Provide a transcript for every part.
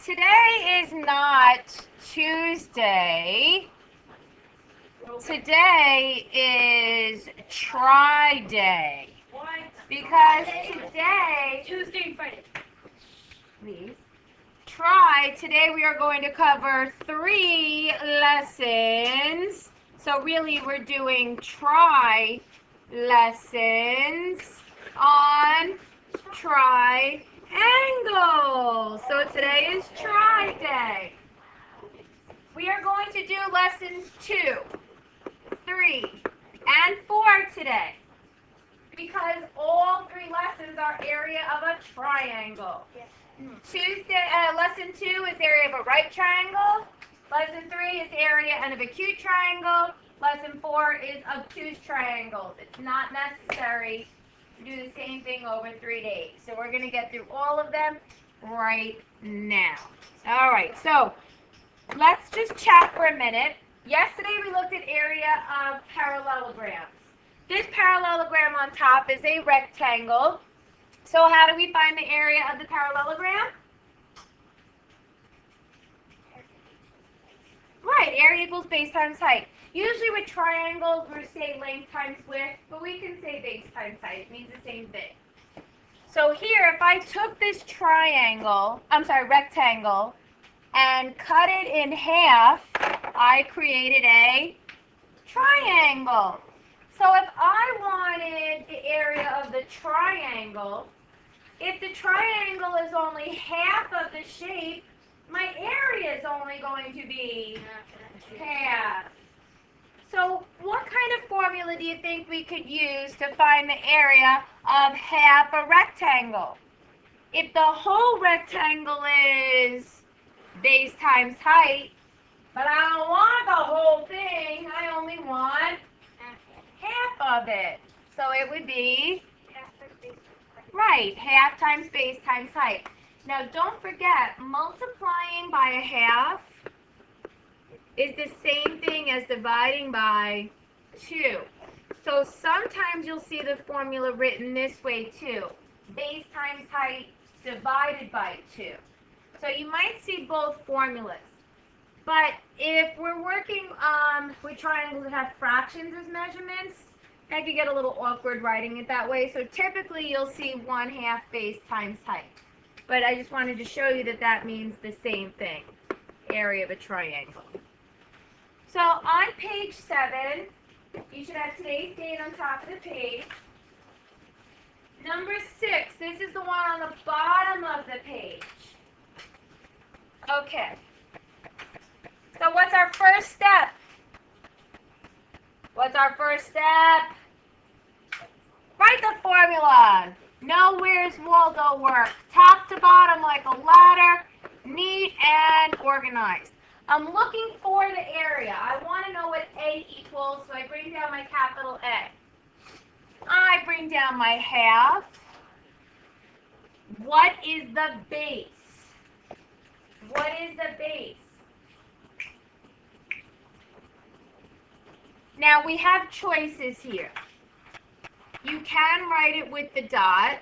today is not Tuesday. Today is try day. What? Because today, Tuesday and Friday. please, today we are going to cover 3 lessons. So really we're doing try lessons on triangles. So today is try day. We are going to do lessons 2, 3, and 4 today, because all 3 lessons are area of a triangle. Yes. Lesson 2 is area of a right triangle. Lesson 3 is area of an acute triangle. Lesson 4 is obtuse triangles. It's not necessary to do the same thing over 3 days. So we're going to get through all of them right now. All right, so let's just chat for a minute. Yesterday we looked at area of parallelograms. This parallelogram on top is a rectangle. So how do we find the area of the parallelogram? Right, area equals base times height. Usually with triangles, we say length times width, but we can say base times height. It means the same thing. So here, if I took this rectangle, and cut it in half, I created a triangle. So if I wanted the area of the triangle, if the triangle is only half of the shape, my area is only going to be half. So what kind of formula do you think we could use to find the area of half a rectangle? If the whole rectangle is base times height, but I don't want the whole thing, I only want half of it. So it would be, right, half times base times height. Now don't forget, multiplying by a half is the same thing as dividing by 2. So sometimes you'll see the formula written this way too. Base times height divided by 2. So you might see both formulas. But if we're working with triangles that have fractions as measurements, that could get a little awkward writing it that way. So typically you'll see 1/2 base times height. But I just wanted to show you that that means the same thing, area of a triangle. So on page 7, you should have today's date on top of the page. Number 6, this is the one on the bottom of the page. Okay. So what's our first step? What's our first step? Write the formula. Know where's Waldo work. Top to bottom like a ladder, neat and organized. I'm looking for the area. I want to know what A equals, so I bring down my capital A. I bring down my half. What is the base? What is the base? Now we have choices here. You can write it with the dot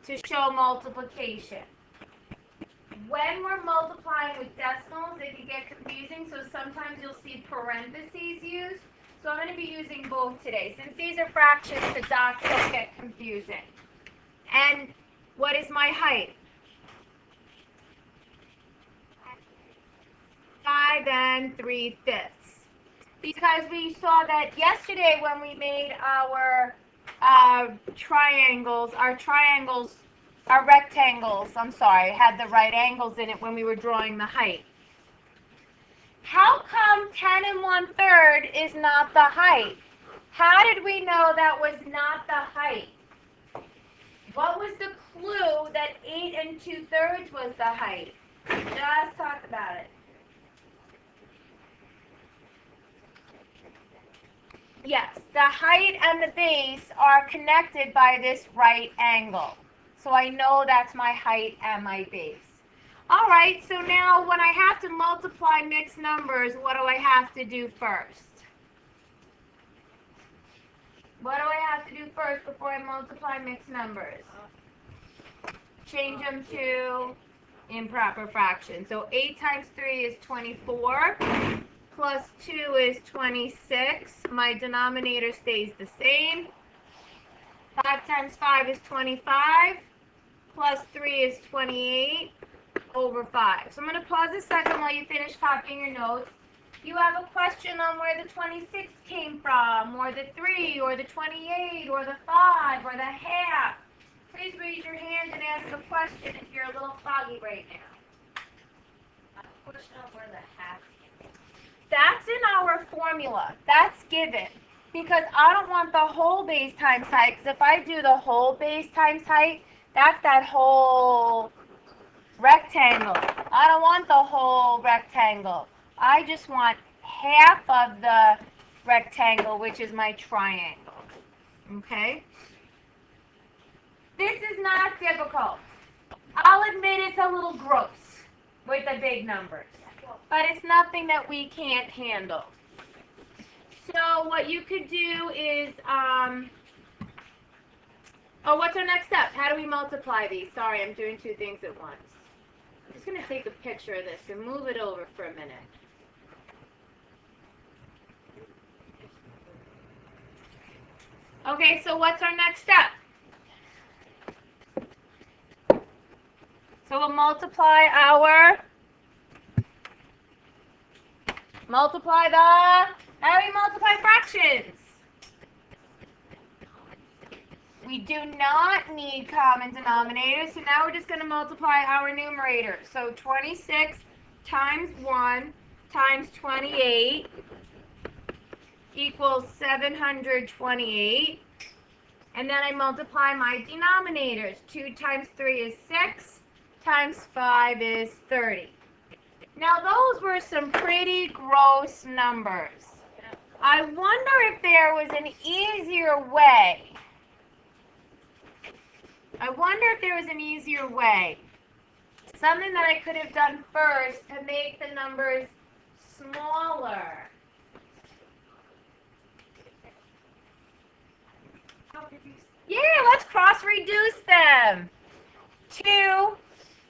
to show multiplication. When we're multiplying with decimals, it can get confusing, so sometimes you'll see parentheses used. So I'm going to be using both today. Since these are fractions, the dots don't get confusing. And what is my height? 5 3/5. Because we saw that yesterday when we made our rectangles, had the right angles in it when we were drawing the height. How come 10 1/3 is not the height? How did we know that was not the height? What was the clue that 8 2/3 was the height? Just talk about it. Yes, the height and the base are connected by this right angle. So I know that's my height and my base. All right, so now when I have to multiply mixed numbers, what do I have to do first? What do I have to do first before I multiply mixed numbers? Change them to improper fraction. So 8 times 3 is 24, plus 2 is 26. My denominator stays the same. 5 times 5 is 25, plus 3 is 28 over 5. So I'm going to pause a second while you finish copying your notes. If you have a question on where the 26 came from, or the 3, or the 28, or the 5, or the half, please raise your hand and ask a question if you're a little foggy right now. Question on where the half came from. That's in our formula. That's given. Because I don't want the whole base times height, because if I do the whole base times height, that's that whole rectangle. I don't want the whole rectangle. I just want half of the rectangle, which is my triangle. Okay? This is not difficult. I'll admit it's a little gross with the big numbers, but it's nothing that we can't handle. So what you could do is, what's our next step? How do we multiply these? Sorry, I'm doing two things at once. I'm just going to take a picture of this and move it over for a minute. Okay, so what's our next step? So we'll multiply how do we multiply fractions? We do not need common denominators, so now we're just going to multiply our numerator. So 26 times 1 times 28 equals 728. And then I multiply my denominators. 2 times 3 is 6, times 5 is 30. Now those were some pretty gross numbers. I wonder if there was an easier way. Something that I could have done first to make the numbers smaller. Yeah, let's cross-reduce them. 2,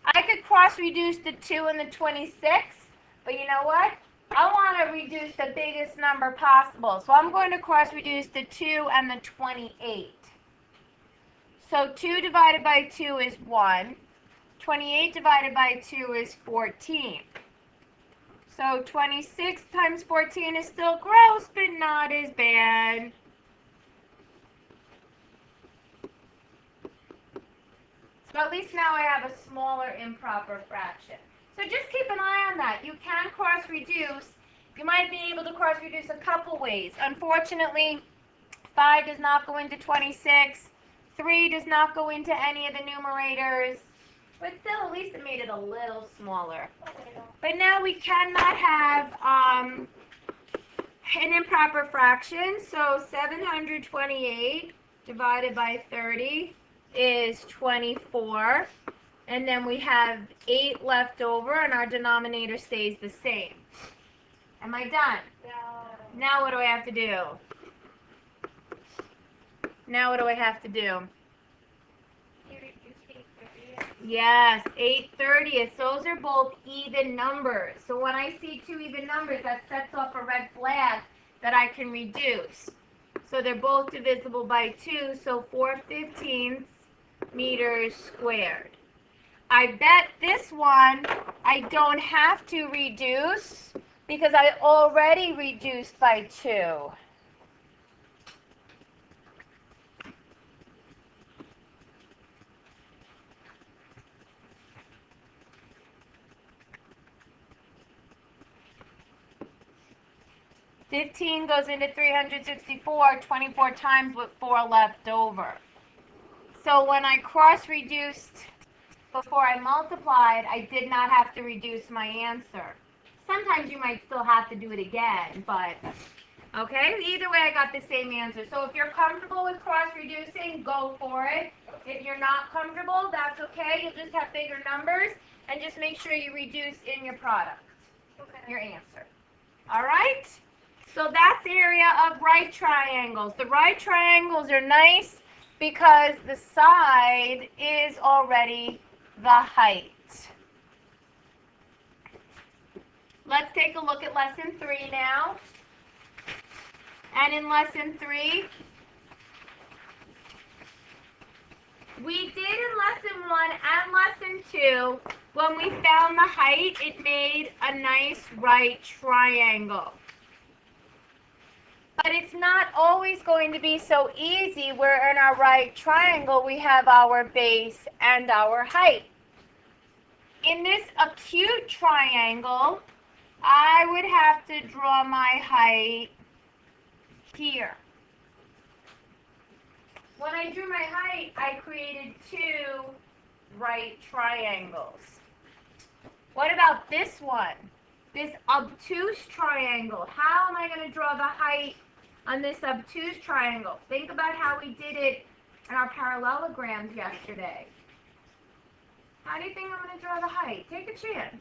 I could cross-reduce the 2 and the 26, but you know what? I want to reduce the biggest number possible, so I'm going to cross-reduce the 2 and the 28. So 2 divided by 2 is 1. 28 divided by 2 is 14. So 26 times 14 is still gross, but not as bad. So at least now I have a smaller improper fraction. So just keep an eye on that. You can cross-reduce. You might be able to cross-reduce a couple ways. Unfortunately, 5 does not go into 26. 3 does not go into any of the numerators. But still, at least it made it a little smaller. But now we cannot have an improper fraction. So 728 divided by 30 is 24. And then we have 8 left over, and our denominator stays the same. Am I done? No. Now what do I have to do? Yes, 8/30. Those are both even numbers. So when I see two even numbers, that sets off a red flag that I can reduce. So they're both divisible by 2, so 4/15 meters squared. I bet this one I don't have to reduce because I already reduced by 2. $15 goes into 364, 24 times with 4 left over. So when I cross-reduced before I multiplied, I did not have to reduce my answer. Sometimes you might still have to do it again, but okay, either way I got the same answer. So if you're comfortable with cross-reducing, go for it. If you're not comfortable, that's okay. You'll just have bigger numbers, and just make sure you reduce in your product, your answer. All right? So that's the area of right triangles. The right triangles are nice because the side is already the height. Let's take a look at lesson 3 now. And in lesson 3, we did in lesson 1 and lesson 2, when we found the height, it made a nice right triangle. But it's not always going to be so easy where in our right triangle we have our base and our height. In this acute triangle, I would have to draw my height here. When I drew my height, I created 2 right triangles. What about this one? This obtuse triangle. How am I going to draw the height on this obtuse triangle? Think about how we did it in our parallelograms yesterday. How do you think I'm going to draw the height? Take a chance.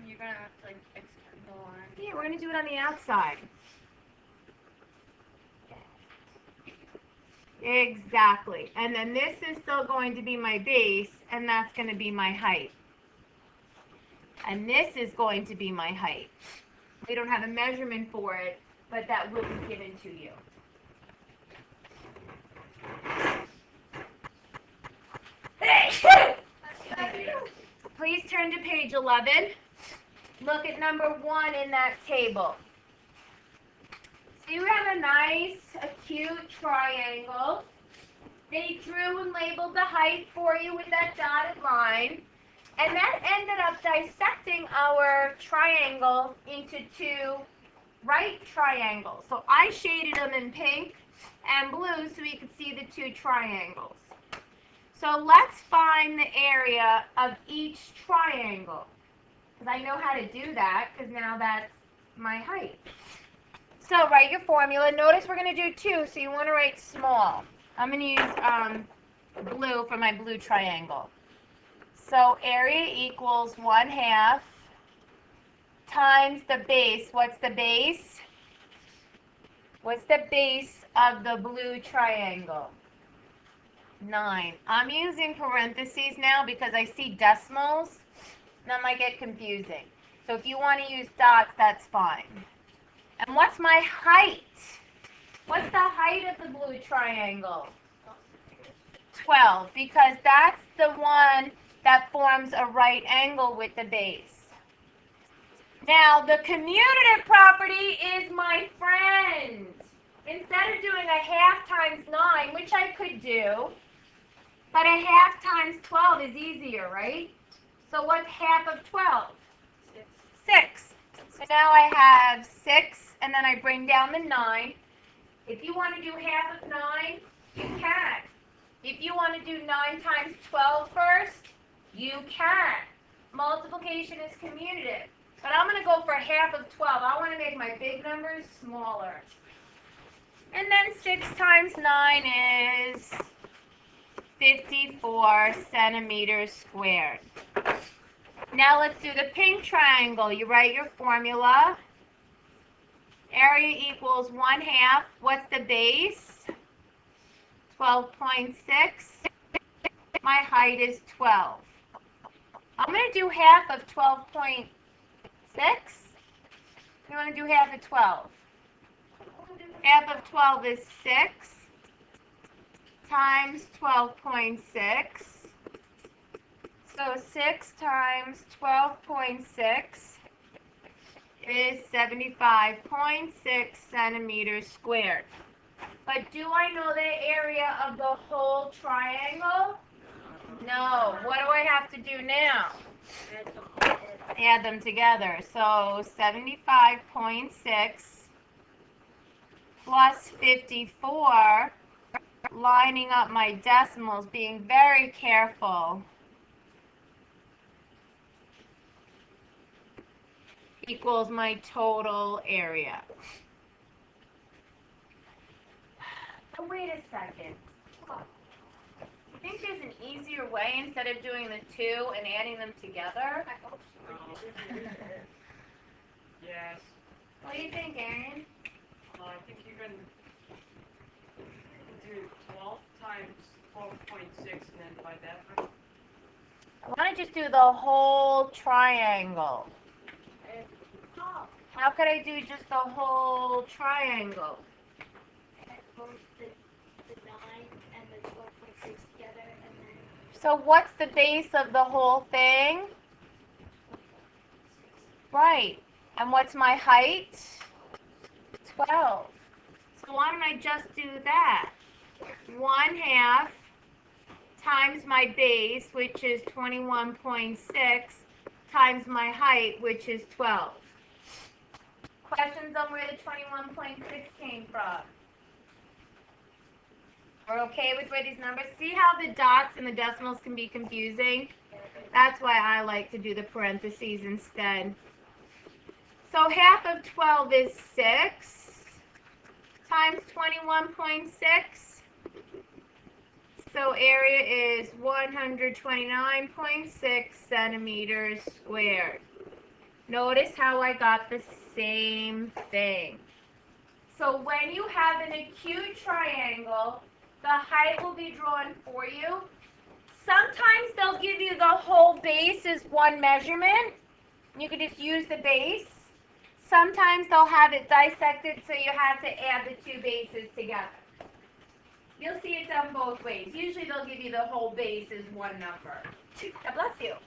You're going to have to, like, extend the line. Yeah, we're going to do it on the outside. Exactly. And then this is still going to be my base, and that's going to be my height. And this is going to be my height. We don't have a measurement for it, but that will be given to you. Please turn to page 11. Look at number 1 in that table. So you have a nice acute triangle. They drew and labeled the height for you with that dotted line. And that ended up dissecting our triangle into 2 right triangles. So I shaded them in pink and blue so you could see the 2 triangles. So let's find the area of each triangle. Because I know how to do that, because now that's my height. So write your formula. Notice we're going to do 2, so you want to write small. I'm going to use blue for my blue triangle. So area equals 1/2 times the base. What's the base? What's the base of the blue triangle? 9. I'm using parentheses now because I see decimals. That might get confusing. So if you want to use dots, that's fine. And what's my height? What's the height of the blue triangle? 12, because that's the one that forms a right angle with the base. Now, the commutative property is my friend. Instead of doing 1/2 times 9, which I could do, but 1/2 times 12 is easier, right? So what's half of 12? 6. So now I have 6, and then I bring down the 9. If you want to do half of 9, you can. If you want to do 9 times 12 first, you can. Multiplication is commutative. But I'm going to go for half of 12. I want to make my big numbers smaller. And then 6 times 9 is 54 centimeters squared. Now let's do the pink triangle. You write your formula. Area equals 1/2. What's the base? 12.6. My height is 12. I'm going to do half of 12.6. You want to do half of 12? Half of 12 is 6 times 12.6. So 6 times 12.6 is 75.6 centimeters squared. But do I know the area of the whole triangle? No. What do I have to do now? Add them together. So 75.6 plus 54, lining up my decimals, being very careful, equals my total area. But wait a second. You think there's an easier way instead of doing the 2 and adding them together? I hope so. Yes. What do you think, Aaron? I think you can do 12 times 12.6 and then divide that by. I want to just do the whole triangle. How could I do just the whole triangle? Both the 9 and the 12.6 together, and then So what's the base of the whole thing? Right. And what's my height? 12. So why don't I just do that? 1/2 times my base, which is 21.6, times my height, which is 12. Questions on where the 21.6 came from? We're okay with where these numbers? See how the dots and the decimals can be confusing? That's why I like to do the parentheses instead. So 1/2 of 12 is 6 times 21.6. So area is 129.6 centimeters squared. Notice how I got the same thing. So when you have an acute triangle, the height will be drawn for you. Sometimes they'll give you the whole base as one measurement. You can just use the base. Sometimes they'll have it dissected so you have to add the two bases together. You'll see it done both ways. Usually they'll give you the whole base as one number. God bless you.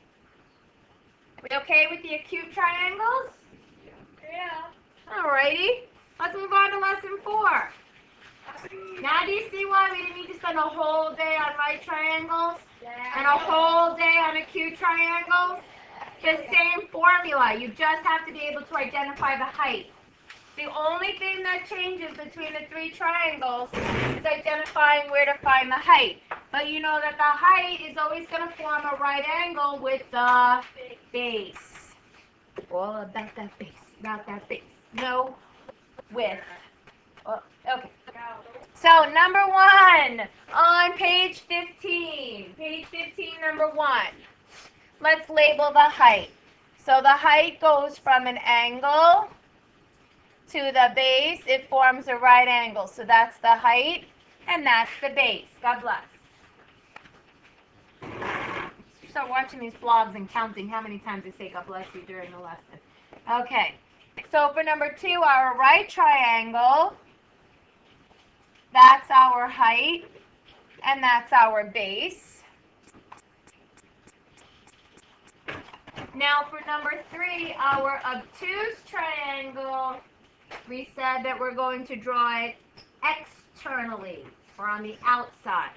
We okay with the acute triangles? yeah. Alrighty. Let's move on to lesson 4. Now do you see why we didn't need to spend a whole day on right triangles and a whole day on acute triangles? The same formula. You just have to be able to identify the height. The only thing that changes between the 3 triangles is identifying where to find the height. But you know that the height is always going to form a right angle with the base. All about that base. No width. Oh, okay. So number 1 on page 15. Page 15, number 1. Let's label the height. So the height goes from an angle to the base. It forms a right angle. So that's the height, and that's the base. God bless. Start watching these vlogs and counting how many times I say God bless you during the lesson. Okay. So for number 2, our right triangle, that's our height, and that's our base. Now for number 3, our obtuse triangle, we said that we're going to draw it externally, or on the outside.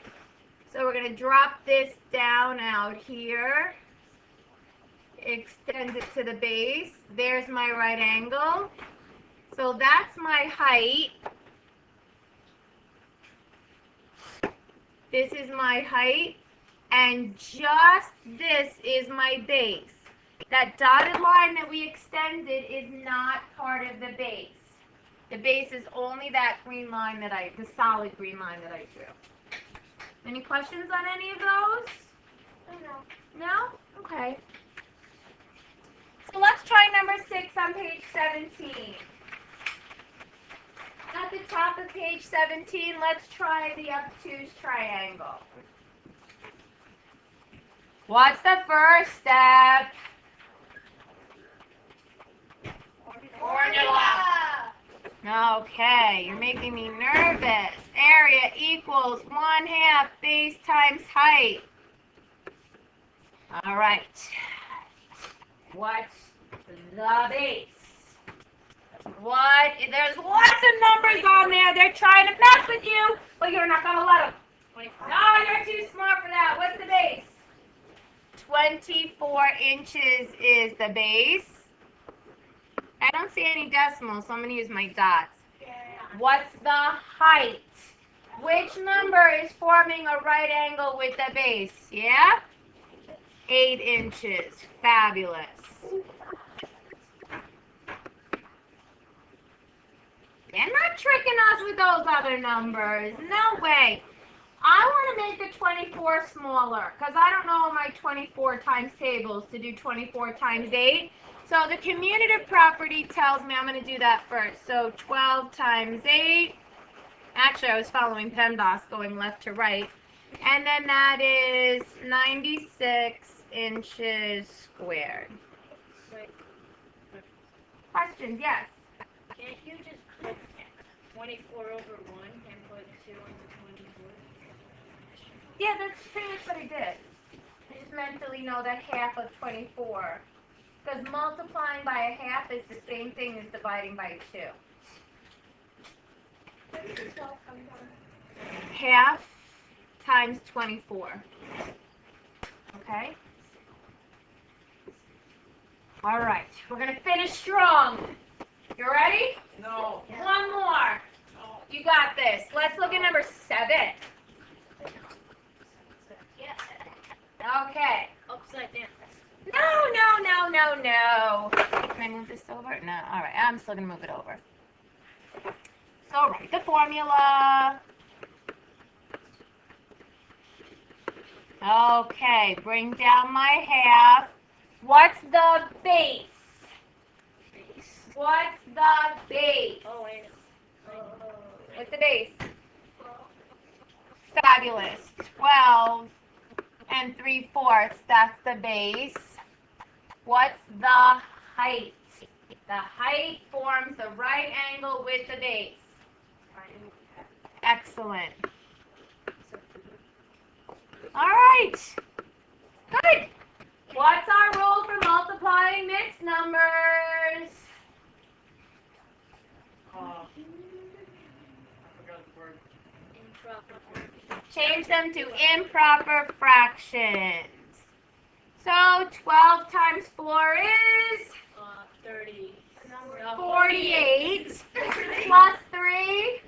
So we're going to drop this down out here, extend it to the base. There's my right angle. So that's my height. This is my height, and just this is my base. That dotted line that we extended is not part of the base. The base is only that green line the solid green line that I drew. Any questions on any of those? No. No? Okay. So let's try number 6 on page 17. At the top of page 17, let's try the obtuse triangle. What's the first step? Formula. Okay, you're making me nervous. Area equals 1/2 base times height. All right. What's the base? What? There's lots of numbers on there. They're trying to mess with you, but you're not going to let them. No, you're too smart for that. What's the base? 24 inches is the base. I don't see any decimals, so I'm going to use my dots. What's the height? Which number is forming a right angle with the base? Yeah? 8 inches. Fabulous. They're not tricking us with those other numbers. No way. I want to make the 24 smaller because I don't know my 24 times tables to do 24 times 8. So the commutative property tells me I'm going to do that first. So 12 times 8. Actually, I was following PEMDAS going left to right. And then that is 96 inches squared. Wait, Questions? Yes. can't you just put 24 over 1 and put 2 on the 24? Yeah, that's pretty much what I did. I just mentally know that half of 24. Because multiplying by a half is the same thing as dividing by 2. Where did the 12 come from? Half times 24. Okay? All right. We're going to finish strong. You ready? No. One more. You got this. Let's look at number 7. Yeah. Okay. Upside down. No. Can I move this over? No. All right. I'm still going to move it over. So write the formula. Okay. Bring down my half. What's the base? What's the base? Oh, wait. What's the base? Fabulous. 12 and 3/4. That's the base. What's the height? The height forms the right angle with the base. Excellent. All right. Good. What's our rule for multiplying mixed numbers? I forgot the word. Improper. Change them to improper fractions. So 12 times 4 is 30. 48 plus 3.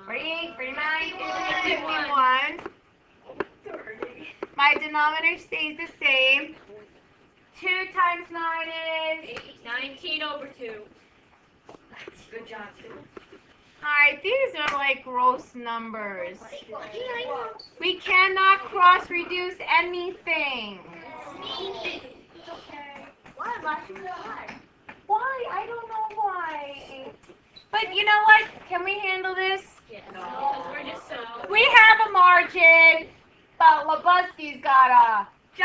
48, 49, 51. 30. My denominator stays the same. 2 times 9 is... 19 over 2. Good job. Alright, these are like gross numbers. We cannot cross-reduce anything. Why? I don't know why. But you know what? Can we handle this? Yes. No. Because we're just so. We have a margin, but Labuski's got a... So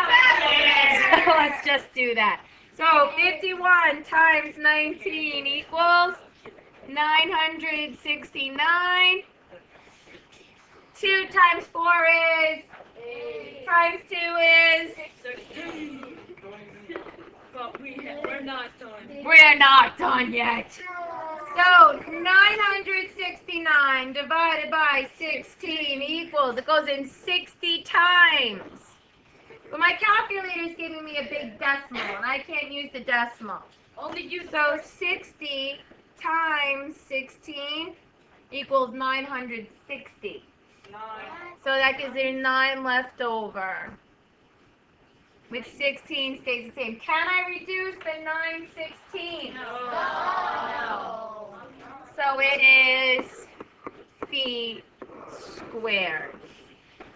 let's just do that. So 51 times 19 equals 969. 2 times 4 is... Times 2 is... 16. But we're not done. We're not done yet. So 969 divided by 16 equals, it goes in 60 times. But my calculator is giving me a big decimal, and I can't use the decimal. Only use So 60 times 16 equals 960. 9. So that gives you 9 left over. With 16 stays the same. Can I reduce the 916? No. So it is feet squared.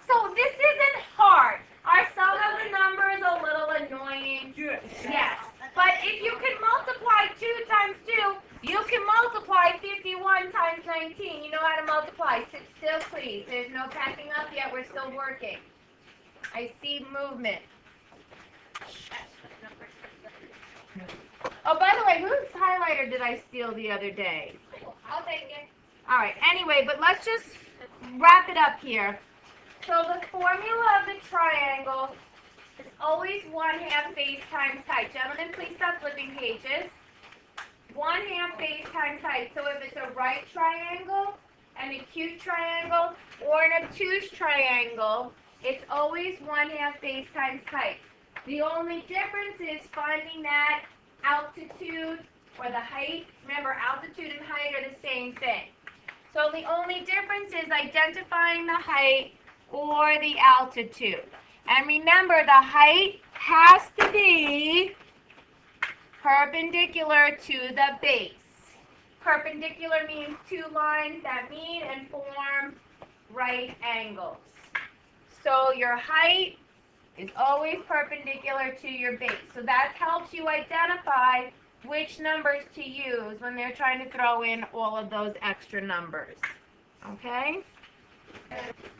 So this isn't hard. Are some of the numbers a little annoying? Yes. But if you can multiply 2 times 2, you can multiply 51 times 19. You know how to multiply. Sit still, please. There's no packing up yet. We're still working. I see movement. Oh, by the way, whose highlighter did I steal the other day? I'll take it. All right, anyway, but let's just wrap it up here. So the formula of the triangle is always 1/2 base times height. Gentlemen, please stop flipping pages. 1/2 base times height. So if it's a right triangle, an acute triangle, or an obtuse triangle, it's always 1/2 base times height. The only difference is finding that altitude or the height. Remember, altitude and height are the same thing. So the only difference is identifying the height or the altitude. And remember, the height has to be perpendicular to the base. Perpendicular means 2 lines that meet and form right angles. So your height is always perpendicular to your base. So that helps you identify which numbers to use when they're trying to throw in all of those extra numbers. Okay?